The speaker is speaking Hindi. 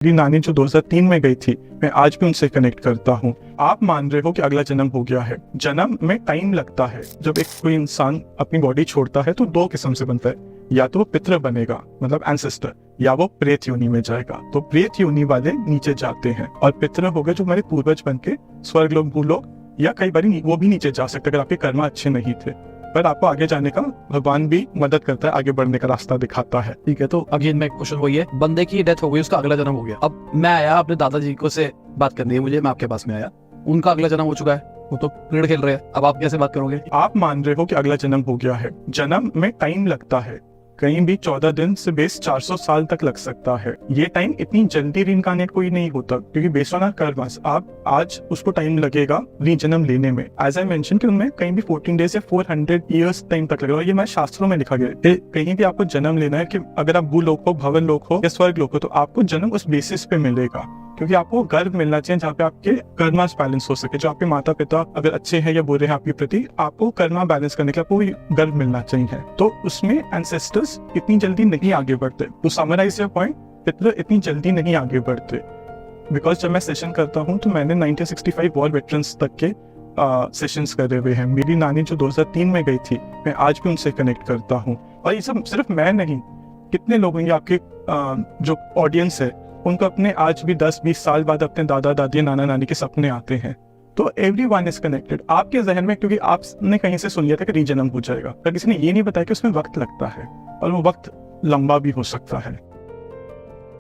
मेरी नानी जो 2003 में गई थी, मैं आज भी उनसे कनेक्ट करता हूँ। आप मान रहे हो कि अगला जन्म हो गया है। जन्म में टाइम लगता है। जब एक कोई इंसान अपनी बॉडी छोड़ता है तो दो किस्म से बनता है, या तो वो पितृ बनेगा मतलब एंसेस्टर, या वो प्रेत योनि में जाएगा। तो प्रेत योनि वाले नीचे जाते हैं और पितृ हो गए जो हमारे पूर्वज बन के स्वर्ग लोग, भूलोक, या कई बार वो भी नीचे जा सकते अगर आपके कर्म अच्छे नहीं थे। पर आपको आगे जाने का भगवान भी मदद करता है, आगे बढ़ने का रास्ता दिखाता है। ठीक है, तो अगेन मैं क्वेश्चन वही है, बंदे की डेथ हो गई, उसका अगला जन्म हो गया। अब मैं आया अपने दादाजी को से बात करनी है मुझे, मैं आपके पास में आया, उनका अगला जन्म हो चुका है, वो तो क्रिकेट खेल रहे हैं, अब आप कैसे बात करोगे? आप मान रहे हो कि अगला जन्म हो गया है। जन्म में टाइम लगता है, कहीं भी 14 दिन से बेस 400 साल तक लग सकता है। ये टाइम इतनी जल्दी रीइंकार्नेट कोई नहीं होता, क्योंकि बेस्ड ऑन आवर कर्मस आप आज उसको टाइम लगेगा रीजन्म लेने में। एज आई मेंशन कि उनमें कहीं भी 14 डेज या 400 ईयर्स टाइम तक लगेगा। ये हमारे शास्त्रों में लिखा गया है। कहीं भी आपको जन्म लेना है कि अगर आप भूलोक हो, भवन लोक हो या स्वर्ग लोक हो, तो आपको जन्म उस बेसिस पे मिलेगा, क्योंकि आपको गर्भ मिलना चाहिए जहाँ पे आपके कर्मास बैलेंस हो सके। जो आपके माता पिता अगर अच्छे हैं या बुरे हैं आपके प्रति, आपको कर्मा बैलेंस करने के लिए आपको गर्भ मिलना चाहिए। तो उसमें एंसेस्टर्स इतनी जल्दी नहीं आगे बढ़ते। तो समराइज योर पॉइंट, पितृ इतनी जल्दी नहीं आगे बढ़ते। बिकॉज जब मैं सेशन करता हूँ तो मैंने 1965 वॉर वेटरन्स तक के सेशंस करे हुए हैं। मेरी नानी जो 2003 में गई थी, मैं आज भी उनसे कनेक्ट करता हूँ। और ये सब सिर्फ मैं नहीं, कितने लोग होंगे आपके जो ऑडियंस है, उनको अपने आज भी 10-20 साल बाद अपने दादा दादी नाना नानी के सपने आते हैं। तो एवरीवन इज कनेक्टेड आपके जहन में, क्योंकि आपने कहीं से सुन लिया था कि रीजन्म हो जाएगा, पर किसी ने ये नहीं बताया कि उसमें वक्त लगता है और वो वक्त लंबा भी हो सकता है।